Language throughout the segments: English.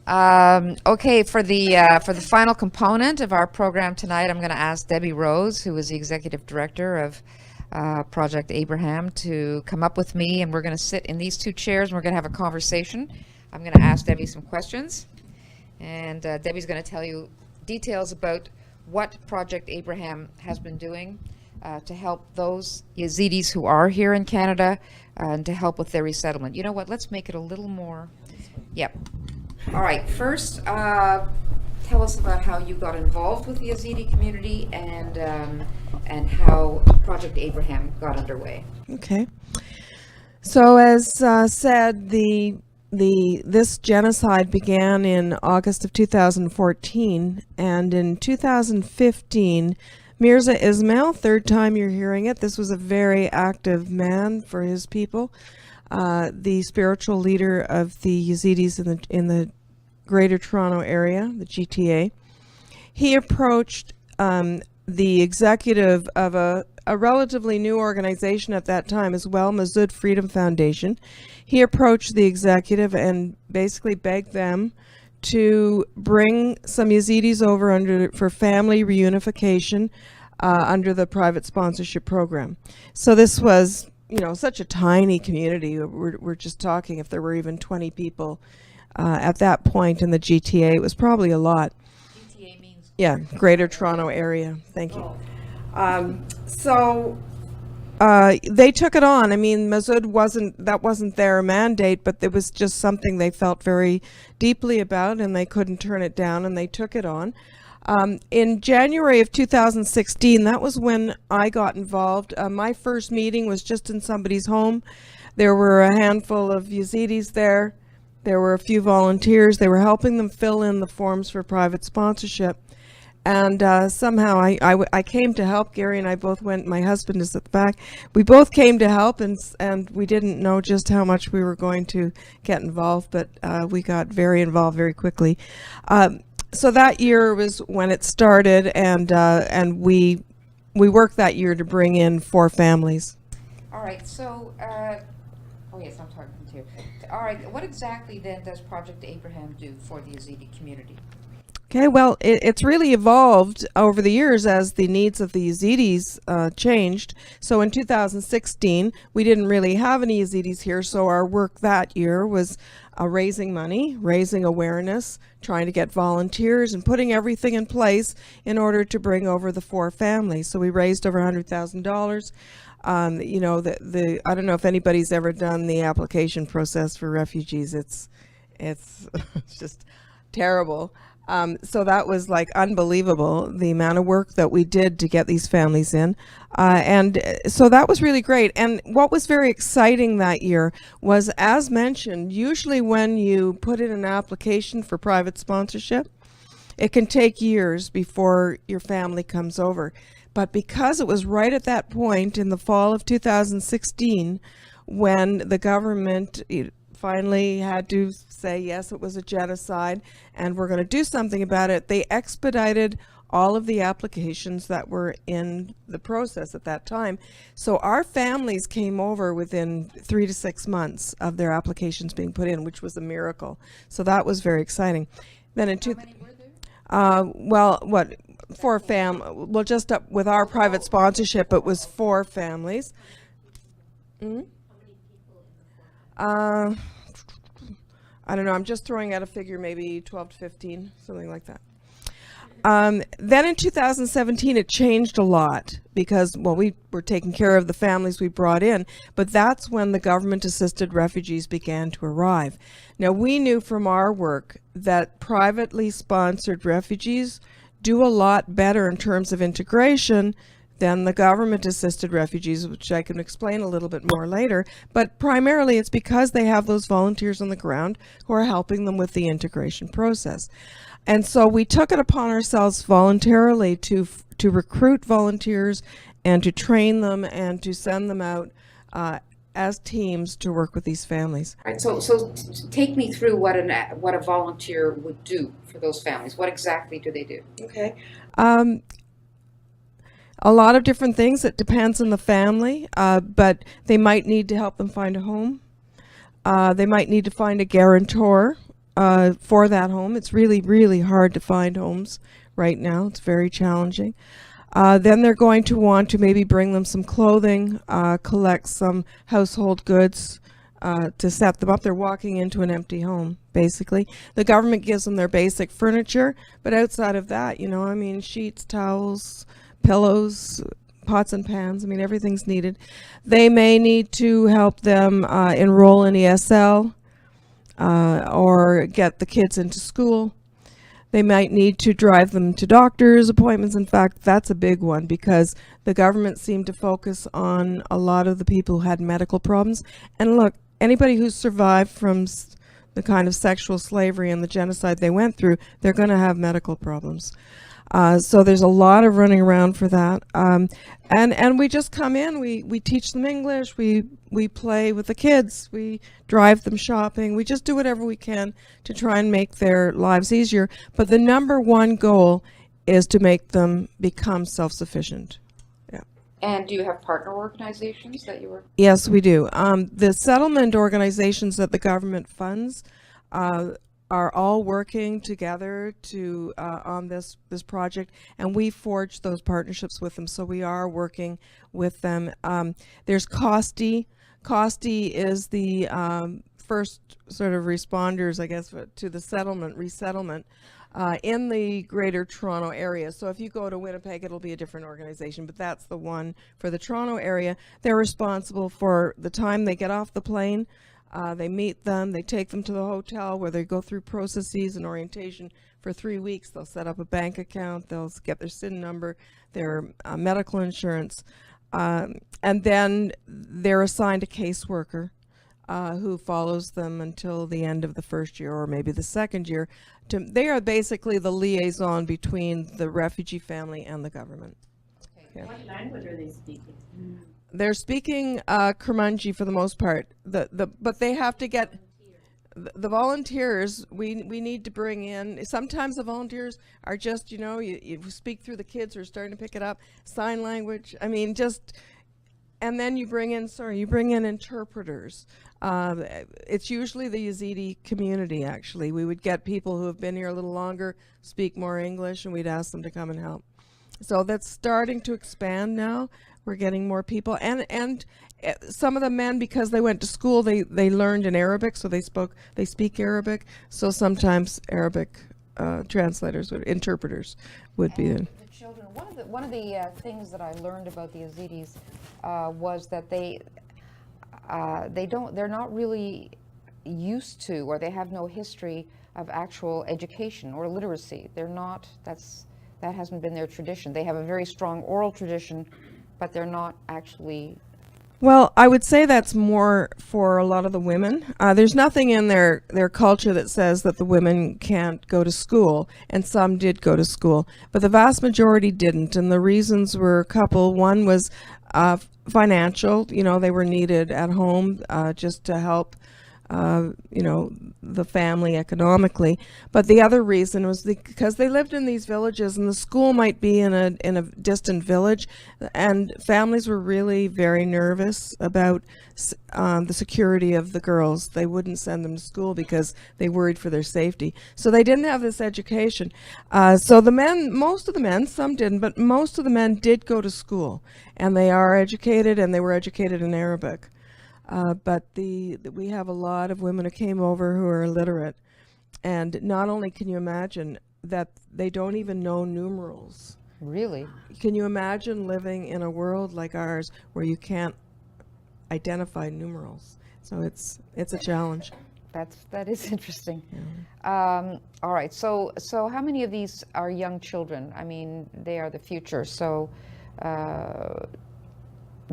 Okay, for the final component of our program tonight, I'm going to ask Debbie Rose, who is the executive director of Project Abraham, to come up with me, and we're going to sit in these two chairs and we're going to have a conversation. I'm going to ask Debbie some questions, and Debbie's going to tell you details about what Project Abraham has been doing to help those Yezidis who are here in Canada and to help with their resettlement. You know what? Let's make it a little more. Yep. All right. First, tell us about how you got involved with the Yazidi community and how Project Abraham got underway. Okay. So as said, this genocide began in August of 2014, and in 2015, Mirza Ismail, third time you're hearing it, this was a very active man for his people, the spiritual leader of the Yezidis in the Greater Toronto Area, the GTA. He approached the executive of a relatively new organization at that time as well, Mozuud Freedom Foundation. He approached the executive and basically begged them to bring some Yezidis over for family reunification under the private sponsorship program. So this was, such a tiny community. We're just talking if there were even 20 people at that point in the GTA. It was probably a lot. GTA means? Yeah, Greater Toronto Area. Thank you. So they took it on. I mean, Mozuud wasn't their mandate, but it was just something they felt very deeply about, and they couldn't turn it down, and they took it on. In January of 2016, that was when I got involved. My first meeting was just in somebody's home. There were a handful of Yezidis there. There were a few volunteers. They were helping them fill in the forms for private sponsorship. And somehow I came to help. Gary and I both went. My husband is at the back. We both came to help, and we didn't know just how much we were going to get involved, but we got very involved very quickly. So that year was when it started, and we worked that year to bring in 4 families. All right. So, oh yes, I'm talking to you. All right. What exactly then does Project Abraham do for the Yazidi community? Okay, well, it's really evolved over the years as the needs of the Yezidis changed. So in 2016, we didn't really have any Yezidis here, so our work that year was raising money, raising awareness, trying to get volunteers, and putting everything in place in order to bring over the 4 families. So we raised over $100,000. I don't know if anybody's ever done the application process for refugees. It's just terrible. So that was like unbelievable, the amount of work that we did to get these families in. And so that was really great. And what was very exciting that year was, as mentioned, usually when you put in an application for private sponsorship, it can take years before your family comes over. But because it was right at that point in the fall of 2016, when the government finally had to say, yes, it was a genocide, and we're going to do something about it, they expedited all of the applications that were in the process at that time. So our families came over within 3 to 6 months of their applications being put in, which was a miracle. So that was very exciting. Then in How many were there? 4 well, just up with our private sponsorship, it was 4 families. I don't know, I'm just throwing out a figure, maybe 12 to 15, something like that. Then in 2017, it changed a lot because, well, we were taking care of the families we brought in, but that's when the government-assisted refugees began to arrive. Now, we knew from our work that privately sponsored refugees do a lot better in terms of integration than the government-assisted refugees, which I can explain a little bit more later. But primarily it's because they have those volunteers on the ground who are helping them with the integration process. And so we took it upon ourselves voluntarily to recruit volunteers and to train them and to send them out as teams to work with these families. All right, so take me through what a volunteer would do for those families. What exactly do they do? Okay. A lot of different things. It depends on the family, but they might need to help them find a home. They might need to find a guarantor for that home. It's really, really hard to find homes right now. It's very challenging. Then they're going to want to maybe bring them some clothing, collect some household goods to set them up. They're walking into an empty home, basically. The government gives them their basic furniture, but outside of that, you know, I mean, sheets, towels, pillows, pots and pans, I mean, everything's needed. They may need to help them enroll in ESL or get the kids into school. They might need to drive them to doctor's appointments. In fact, that's a big one because the government seemed to focus on a lot of the people who had medical problems. And look, anybody who's survived from the kind of sexual slavery and the genocide they went through, they're going to have medical problems. So there's a lot of running around for that. And we just come in, we teach them English, we play with the kids, we drive them shopping, we just do whatever we can to try and make their lives easier. But the number one goal is to make them become self-sufficient. Yeah. And do you have partner organizations that you work? Yes, we do. The settlement organizations that the government funds are all working together to on this project, and we forged those partnerships with them, so we are working with them. There's Costi. Costi is the first sort of responders, I guess, to the resettlement in the Greater Toronto area. So if you go to Winnipeg, it'll be a different organization, but that's the one for the Toronto area. They're responsible for the time they get off the plane. They meet them, they take them to the hotel where they go through processes and orientation for 3 weeks. They'll set up a bank account, they'll get their SIN number, their medical insurance, and then they're assigned a caseworker who follows them until the end of the first year or maybe the second year. They are basically the liaison between the refugee family and the government. Okay. Yeah. What language are they speaking? They're speaking Kurmanji for the most part. But they have to get the volunteers. We need to bring in. Sometimes the volunteers are just, you know, you speak through the kids who are starting to pick it up. Sign language. I mean, just, and then you bring in interpreters. It's usually the Yazidi community. Actually, we would get people who have been here a little longer, speak more English, and we'd ask them to come and help. So that's starting to expand now. We're getting more people, and some of the men, because they went to school, they learned in Arabic, so they speak Arabic. So sometimes Arabic translators, interpreters, would be in. The children. One of the things that I learned about the Yezidis was that they're not really used to, or they have no history of actual education or literacy. They're not. That hasn't been their tradition. They have a very strong oral tradition, but they're not actually. Well, I would say that's more for a lot of the women. There's nothing in their culture that says that the women can't go to school, and some did go to school, but the vast majority didn't, and the reasons were a couple. One was financial. You know, they were needed at home just to help you know, the family economically. But the other reason was because they lived in these villages, and the school might be in a distant village, and families were really very nervous about the security of the girls. They wouldn't send them to school because they worried for their safety. So they didn't have this education. So the men, most of the men, some didn't, but most of the men did go to school, and they are educated, and they were educated in Arabic. But we have a lot of women who came over who are illiterate, and not only can you imagine that they don't even know numerals. Really? Can you imagine living in a world like ours where you can't identify numerals? So it's a challenge. That is interesting. Yeah. All right. So how many of these are young children? I mean, they are the future. So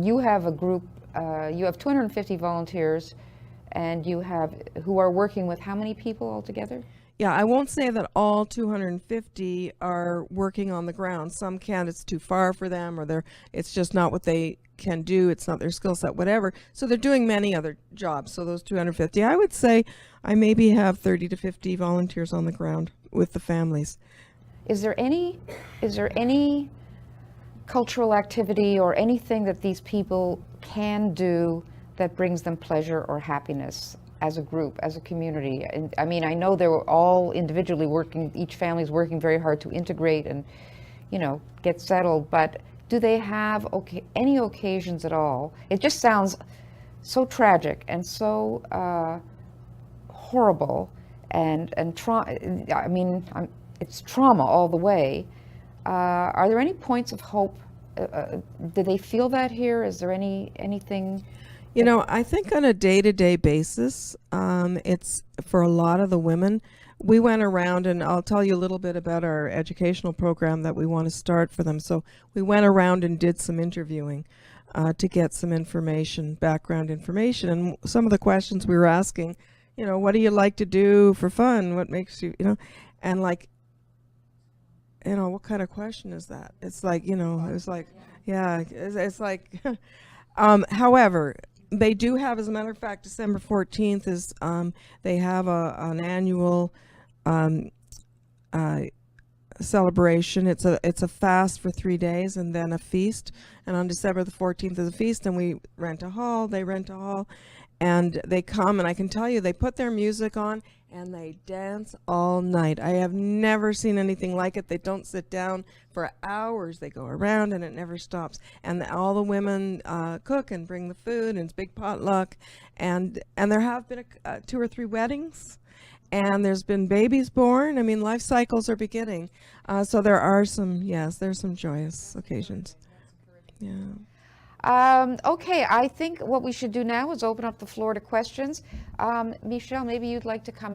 you have a group. You have 250 volunteers, and who are working with how many people altogether? Yeah, I won't say that all 250 are working on the ground. Some can't, it's too far for them, or it's just not what they can do, it's not their skill set, whatever. So they're doing many other jobs. So those 250, I would say I maybe have 30 to 50 volunteers on the ground with the families. Is there any cultural activity or anything that these people can do that brings them pleasure or happiness? as a group, as a community? And I mean, I know they were all individually working, each family's working very hard to integrate and, you know, get settled, but do they have any occasions at all? It just sounds so tragic and so horrible and I mean, it's trauma all the way. Are there any points of hope? Do they feel that here? Is there anything? You know, I think on a day-to-day basis, it's for a lot of the women. We went around, and I'll tell you a little bit about our educational program that we want to start for them. So we went around and did some interviewing to get some information, background information. And some of the questions we were asking, you know, what do you like to do for fun? What makes you, you know, and like, you know, what kind of question is that? It's like, you know, it's like, yeah, it's like, however, they do have, as a matter of fact, December 14th is, they have an annual celebration. It's a fast for 3 days and then a feast. And on December the 14th is a feast, and we rent a hall, they rent a hall, and they come, and I can tell you, they put their music on and they dance all night. I have never seen anything like it. They don't sit down for hours. They go around and it never stops. And all the women cook and bring the food, and it's big potluck. And there have been 2 or 3 weddings, and there's been babies born. I mean, life cycles are beginning. So there are some, yes, there's some joyous occasions. Yeah. Okay, I think what we should do now is open up the floor to questions. Michelle, maybe you'd like to come